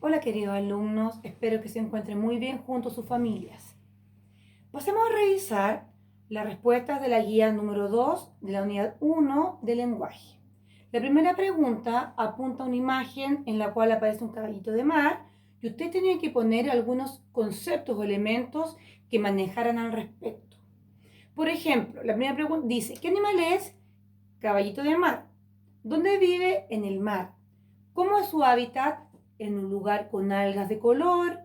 Hola queridos alumnos, espero que se encuentren muy bien junto a sus familias. Pasemos a revisar las respuestas de la guía número 2 de la unidad 1 de lenguaje. La primera pregunta apunta a una imagen en la cual aparece un caballito de mar y usted tenía que poner algunos conceptos o elementos que manejaran al respecto. Por ejemplo, la primera pregunta dice, ¿qué animal es? Caballito de mar. ¿Dónde vive? En el mar. ¿Cómo es su hábitat? En un lugar con algas de color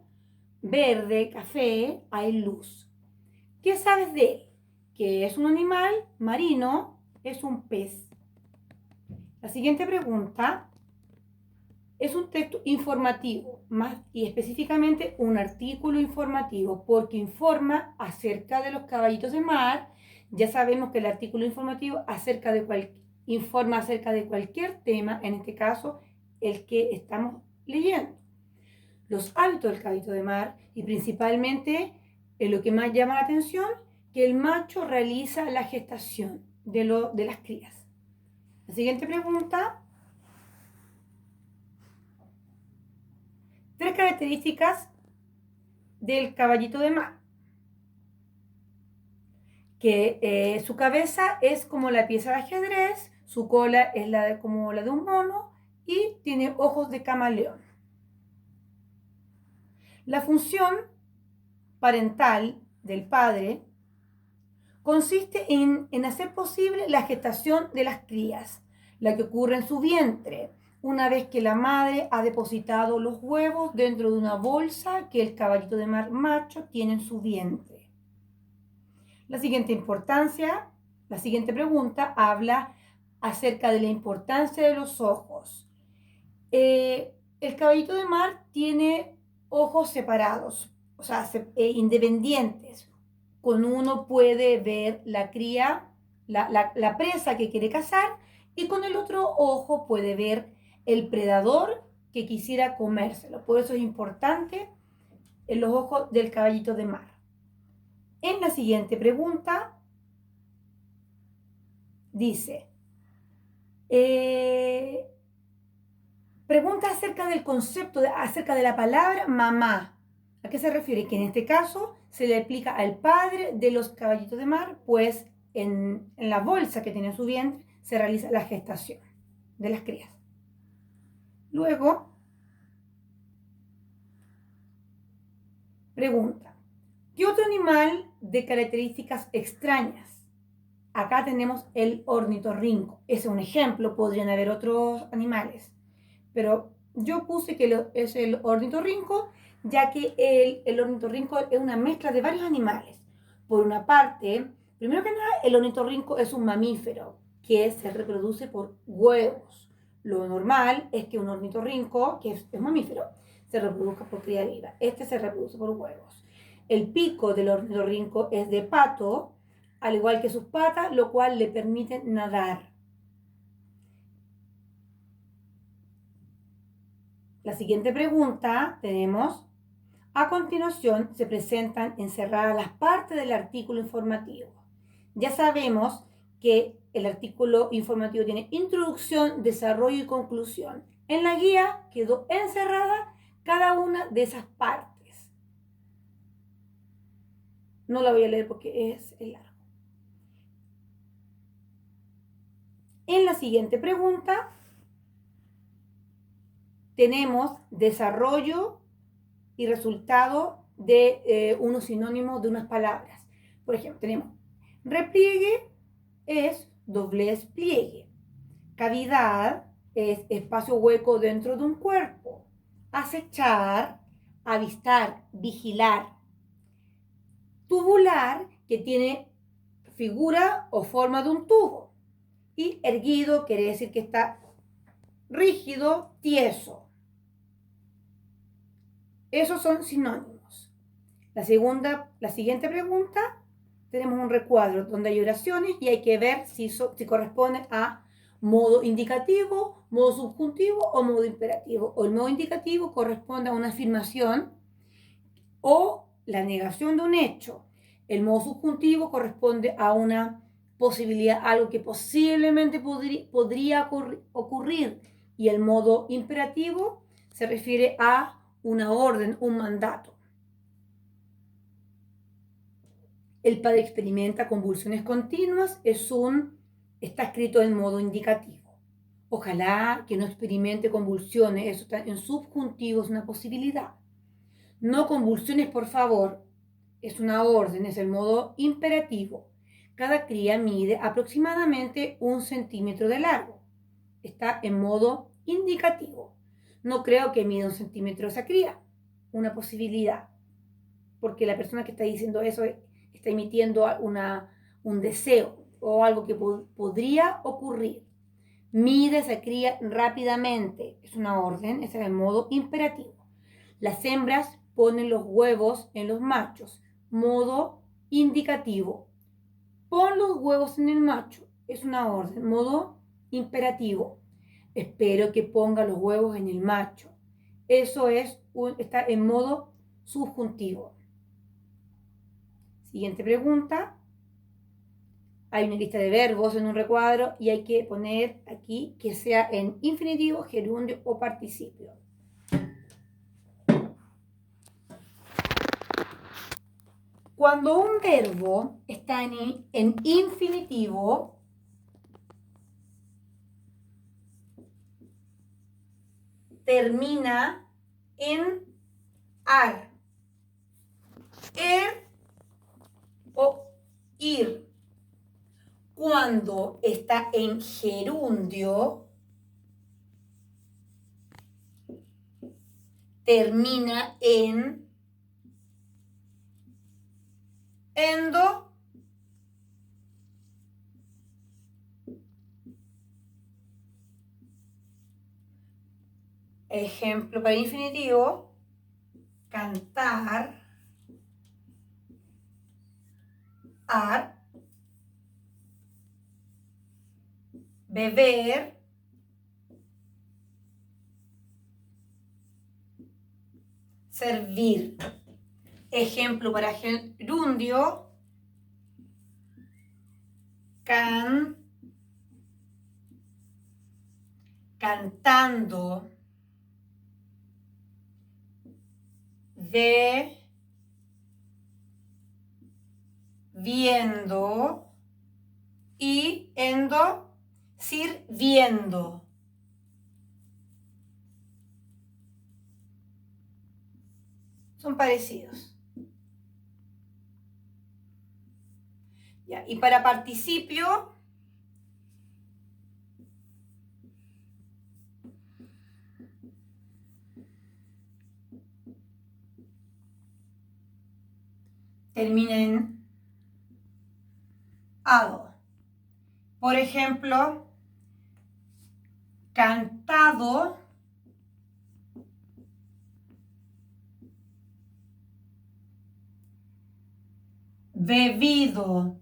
verde, café, hay luz. ¿Qué sabes de él? Que es un animal marino, es un pez. La siguiente pregunta es un texto informativo, más y específicamente un artículo informativo, porque informa acerca de los caballitos de mar. Ya sabemos que el artículo informativo informa acerca de cualquier tema, en este caso el que estamos leyendo. Los hábitos del caballito de mar y principalmente lo que más llama la atención, que el macho realiza la gestación de las crías. La siguiente pregunta, 3 características del caballito de mar. Que su cabeza es como la pieza de ajedrez, su cola es como la de un mono y tiene ojos de camaleón. La función parental del padre consiste en hacer posible la gestación de las crías, la que ocurre en su vientre, una vez que la madre ha depositado los huevos dentro de una bolsa que el caballito de mar macho tiene en su vientre. La siguiente pregunta habla acerca de la importancia de los ojos. El caballito de mar tiene ojos separados, o sea, independientes. Con uno puede ver la cría, la presa que quiere cazar, y con el otro ojo puede ver el predador que quisiera comérselo. Por eso es importante en los ojos del caballito de mar. En la siguiente pregunta dice, pregunta acerca del concepto, acerca de la palabra mamá. ¿A qué se refiere? Que en este caso se le aplica al padre de los caballitos de mar, pues en la bolsa que tiene en su vientre se realiza la gestación de las crías. Luego, pregunta, ¿qué otro animal de características extrañas? Acá tenemos el ornitorrinco. Ese es un ejemplo, podrían haber otros animales, pero yo puse que es el ornitorrinco, ya que el ornitorrinco es una mezcla de varios animales. Por una parte, primero que nada, el ornitorrinco es un mamífero que se reproduce por huevos. Lo normal es que un ornitorrinco, que es mamífero, se reproduzca por cría viva. Este se reproduce por huevos. El pico del ornitorrinco es de pato, al igual que sus patas, lo cual le permite nadar. La siguiente pregunta tenemos, a continuación se presentan encerradas las partes del artículo informativo. Ya sabemos que el artículo informativo tiene introducción, desarrollo y conclusión. En la guía quedó encerrada cada una de esas partes. No la voy a leer porque es largo. En la siguiente pregunta tenemos desarrollo y resultado de unos sinónimos de unas palabras. Por ejemplo, tenemos repliegue es doblez pliegue. Cavidad es espacio hueco dentro de un cuerpo. Acechar, avistar, vigilar. Tubular, que tiene figura o forma de un tubo. Y erguido quiere decir que está rígido, tieso. Esos son sinónimos. La siguiente pregunta, tenemos un recuadro donde hay oraciones y hay que ver si corresponde a modo indicativo, modo subjuntivo o modo imperativo. O el modo indicativo corresponde a una afirmación o la negación de un hecho. El modo subjuntivo corresponde a una posibilidad, algo que posiblemente podría ocurrir. Y el modo imperativo se refiere a una orden, un mandato. El padre experimenta convulsiones continuas, está escrito en modo indicativo. Ojalá que no experimente convulsiones, eso está en subjuntivo, es una posibilidad. No convulsiones, por favor, es una orden, es el modo imperativo. Cada cría mide aproximadamente 1 centímetro de largo. Está en modo indicativo. No creo que mida 1 centímetro esa cría, una posibilidad, porque la persona que está diciendo eso está emitiendo un deseo o algo que podría ocurrir. Mide esa cría rápidamente, es una orden, es el modo imperativo. Las hembras ponen los huevos en los machos, modo indicativo. Pon los huevos en el macho, es una orden, modo imperativo. Espero que ponga los huevos en el macho. Eso está en modo subjuntivo. Siguiente pregunta. Hay una lista de verbos en un recuadro y hay que poner aquí que sea en infinitivo, gerundio o participio. Cuando un verbo está en infinitivo, termina en ar, o ir. Cuando está en gerundio, termina en endo, ejemplo para infinitivo, cantar, ar, beber, servir. Ejemplo para gerundio, cantando, viendo y endo, sirviendo. Son parecidos. Ya, y para participio, termina en ado. Por ejemplo, cantado, bebido,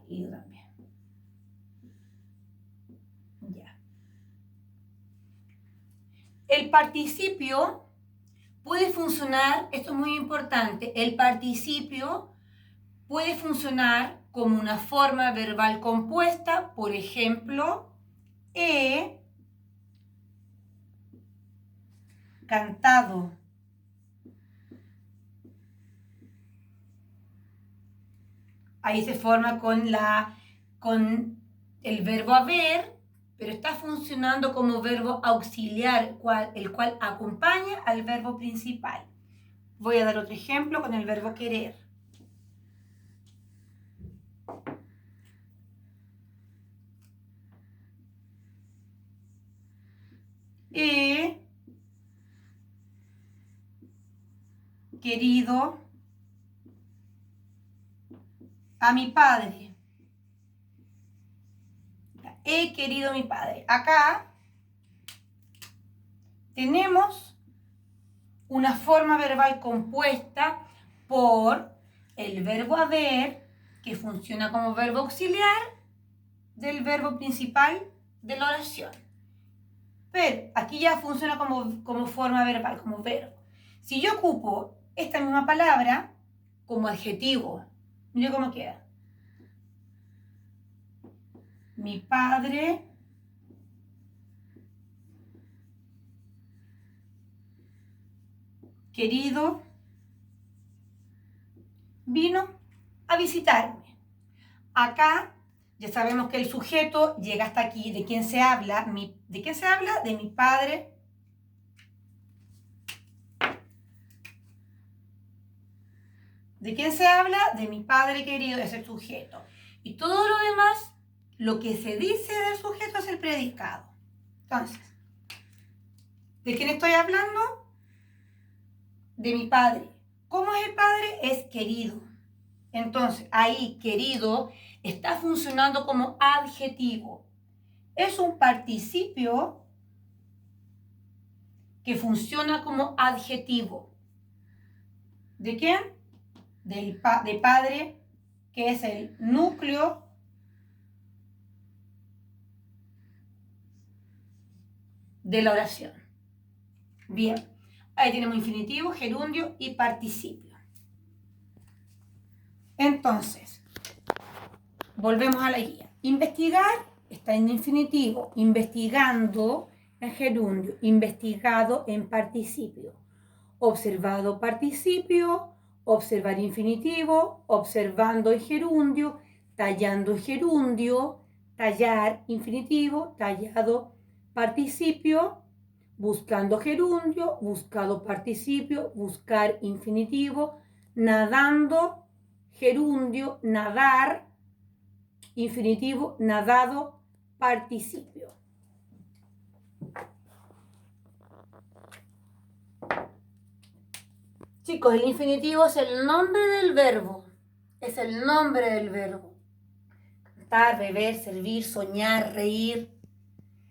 ido también. Ya. El participio puede funcionar, esto es muy importante, el participio puede funcionar como una forma verbal compuesta, por ejemplo, he cantado. Ahí se forma con el verbo haber, pero está funcionando como verbo auxiliar, el cual acompaña al verbo principal. Voy a dar otro ejemplo con el verbo querer. He querido a mi padre. He querido a mi padre. Acá tenemos una forma verbal compuesta por el verbo haber, que funciona como verbo auxiliar del verbo principal de la oración. Pero aquí ya funciona como forma verbal, como verbo. Si yo ocupo esta misma palabra como adjetivo. Mira cómo queda. Mi padre querido vino a visitarme. Acá ya sabemos que el sujeto llega hasta aquí. ¿De quién se habla? ¿De quién se habla? De mi padre. ¿De quién se habla? De mi padre querido, es el sujeto. Y todo lo demás, lo que se dice del sujeto es el predicado. Entonces, ¿de quién estoy hablando? De mi padre. ¿Cómo es el padre? Es querido. Entonces, ahí, querido, está funcionando como adjetivo. Es un participio que funciona como adjetivo. ¿De quién? De padre, que es el núcleo de la oración. Bien, ahí tenemos infinitivo, gerundio y participio. Entonces, volvemos a la guía. Investigar está en infinitivo, investigando en gerundio, investigado en participio, observado participio, observar infinitivo, observando en gerundio, tallando en gerundio, tallar infinitivo, tallado participio, buscando gerundio, buscado participio, buscar infinitivo, nadando gerundio, nadar infinitivo, nadado participio. Chicos, el infinitivo es el nombre del verbo. Es el nombre del verbo. Cantar, beber, servir, soñar, reír,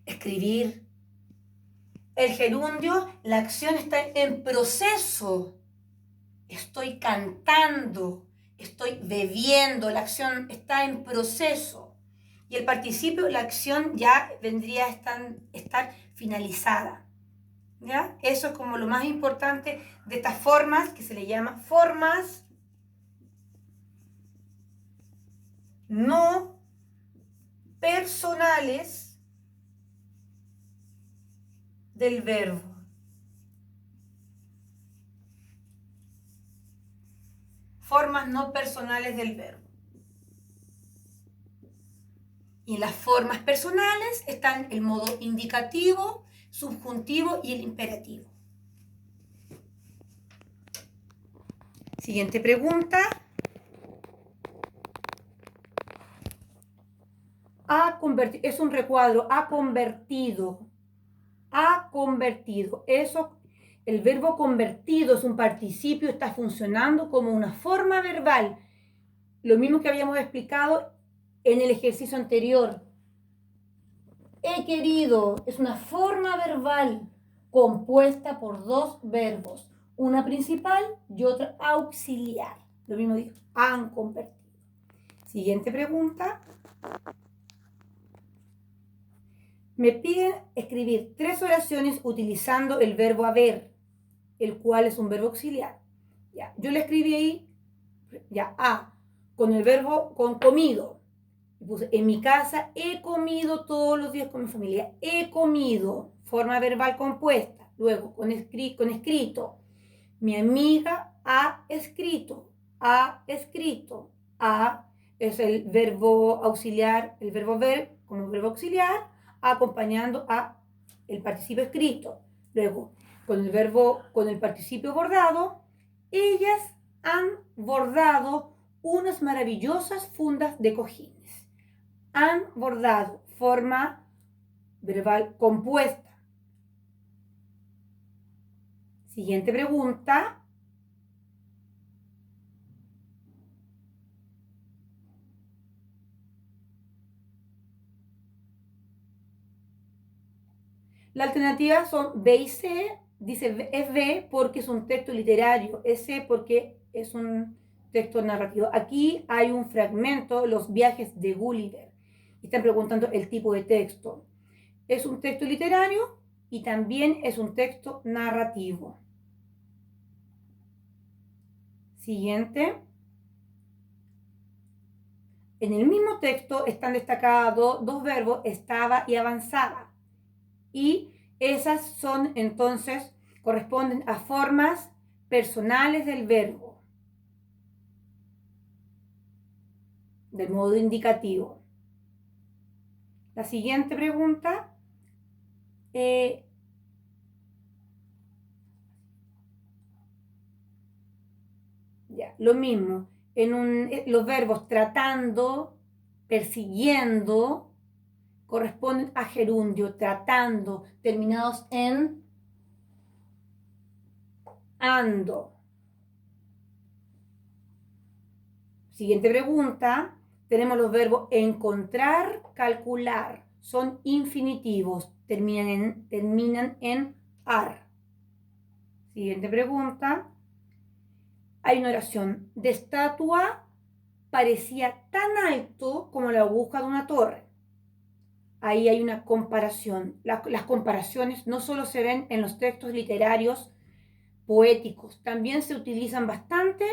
escribir. El gerundio, la acción está en proceso. Estoy cantando, estoy bebiendo, la acción está en proceso. Y el participio, la acción ya vendría a estar finalizada. ¿Ya? Eso es como lo más importante de estas formas, que se le llama formas no personales del verbo. Formas no personales del verbo. Y en las formas personales están el modo indicativo, subjuntivo y el imperativo. Siguiente pregunta. Es un recuadro, ha convertido. Ha convertido. Eso, el verbo convertido es un participio, está funcionando como una forma verbal. Lo mismo que habíamos explicado en el ejercicio anterior. He querido es una forma verbal compuesta por dos verbos, una principal y otra auxiliar. Lo mismo dijo, han convertido. Siguiente pregunta. Me piden escribir 3 oraciones utilizando el verbo haber, el cual es un verbo auxiliar. Ya, yo le escribí ahí, ya, con el verbo, con comido. Puse, en mi casa he comido todos los días con mi familia. He comido, forma verbal compuesta. Luego, con escrito. Mi amiga ha escrito. Ha escrito. Ha es el verbo auxiliar, el verbo ver como verbo auxiliar, acompañando a el participio escrito. Luego, con el participio bordado, ellas han bordado unas maravillosas fundas de cojines. Han bordado, forma verbal compuesta. Siguiente pregunta. La alternativa son B y C. Dice es B porque es un texto literario, es C porque es un texto narrativo. Aquí hay un fragmento, Los viajes de Gulliver. Están preguntando el tipo de texto. Es un texto literario y también es un texto narrativo. Siguiente. En el mismo texto están destacados dos verbos, estaba y avanzaba. Y esas son entonces, corresponden a formas personales del verbo, del modo indicativo. La siguiente pregunta. Ya, lo mismo. Los verbos tratando, persiguiendo, corresponden a gerundio, tratando, terminados en ando. Siguiente pregunta. Tenemos los verbos encontrar, calcular. Son infinitivos, terminan en ar. Siguiente pregunta. Hay una oración. De estatua parecía tan alto como la aguja de una torre. Ahí hay una comparación. Las comparaciones no solo se ven en los textos literarios poéticos, también se utilizan bastante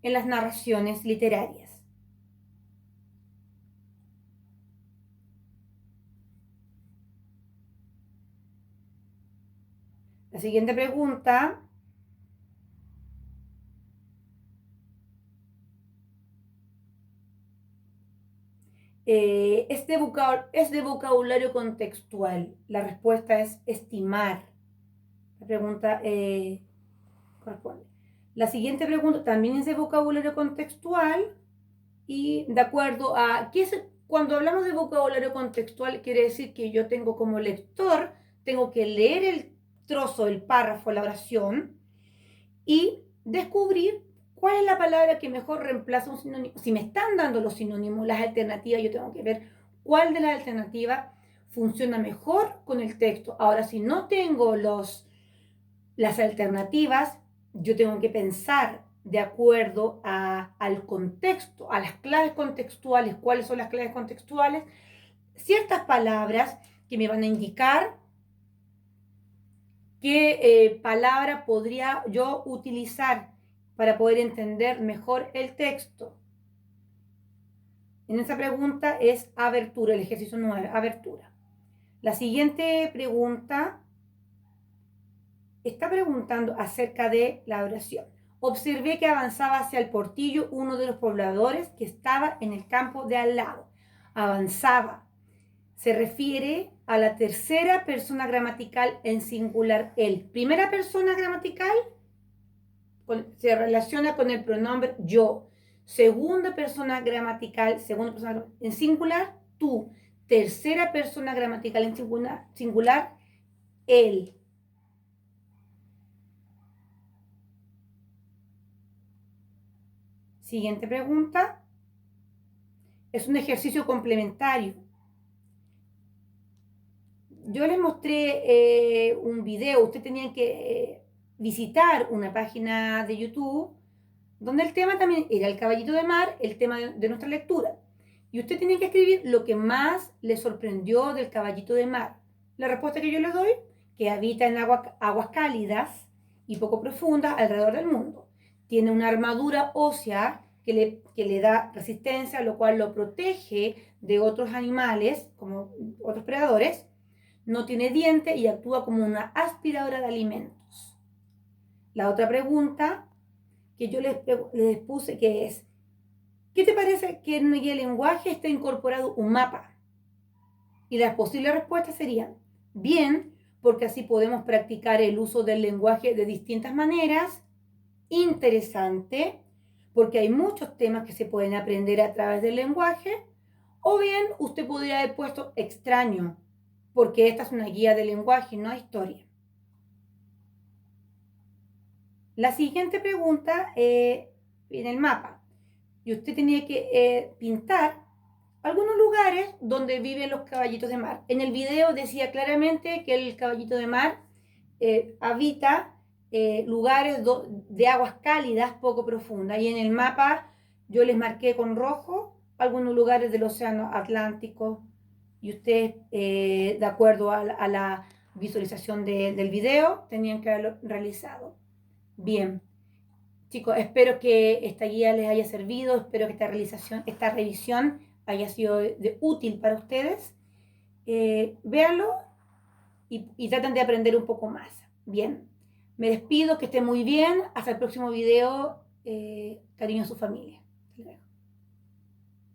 en las narraciones literarias. La siguiente pregunta. ¿Es de vocabulario contextual? La respuesta es estimar. La pregunta corresponde. La siguiente pregunta también es de vocabulario contextual y de acuerdo a... Cuando hablamos de vocabulario contextual quiere decir que yo tengo como lector, tengo que leer el trozo, el párrafo, la oración y descubrir cuál es la palabra que mejor reemplaza un sinónimo. Si me están dando los sinónimos, las alternativas, yo tengo que ver cuál de las alternativas funciona mejor con el texto. Ahora, si no tengo las alternativas, yo tengo que pensar de acuerdo al contexto, a las claves contextuales, cuáles son las claves contextuales, ciertas palabras que me van a indicar qué palabra podría yo utilizar para poder entender mejor el texto. En esa pregunta es abertura, el ejercicio 9, abertura. La siguiente pregunta está preguntando acerca de la oración. Observé que avanzaba hacia el portillo uno de los pobladores que estaba en el campo de al lado. Avanzaba. Se refiere a la tercera persona gramatical en singular él. Primera persona gramatical se relaciona con el pronombre yo. Segunda persona gramatical, en singular, tú. Tercera persona gramatical en singular, él. Siguiente pregunta. Es un ejercicio complementario. Yo les mostré un video. Usted tenía que visitar una página de YouTube donde el tema también era el caballito de mar, el tema de nuestra lectura. Y usted tiene que escribir lo que más le sorprendió del caballito de mar. La respuesta que yo le doy, que habita en aguas cálidas y poco profundas alrededor del mundo. Tiene una armadura ósea que le da resistencia, lo cual lo protege de otros animales, como otros predadores. No tiene diente y actúa como una aspiradora de alimentos. La otra pregunta que yo les puse que es, ¿qué te parece que en el lenguaje está incorporado un mapa? Y las posibles respuestas serían, bien, porque así podemos practicar el uso del lenguaje de distintas maneras, interesante, porque hay muchos temas que se pueden aprender a través del lenguaje, o bien usted podría haber puesto extraño, porque esta es una guía de lenguaje, no historia. La siguiente pregunta en el mapa. Y usted tenía que pintar algunos lugares donde viven los caballitos de mar. En el video decía claramente que el caballito de mar habita lugares de aguas cálidas poco profundas. Y en el mapa yo les marqué con rojo algunos lugares del océano Atlántico. Y ustedes, de acuerdo a la visualización del video, tenían que haberlo realizado. Bien, Chicos, espero que esta guía les haya servido, espero que esta revisión haya sido de útil para ustedes. Véanlo y traten de aprender un poco más. Bien, me despido, que estén muy bien. Hasta el próximo video. Cariño a su familia. Hasta luego.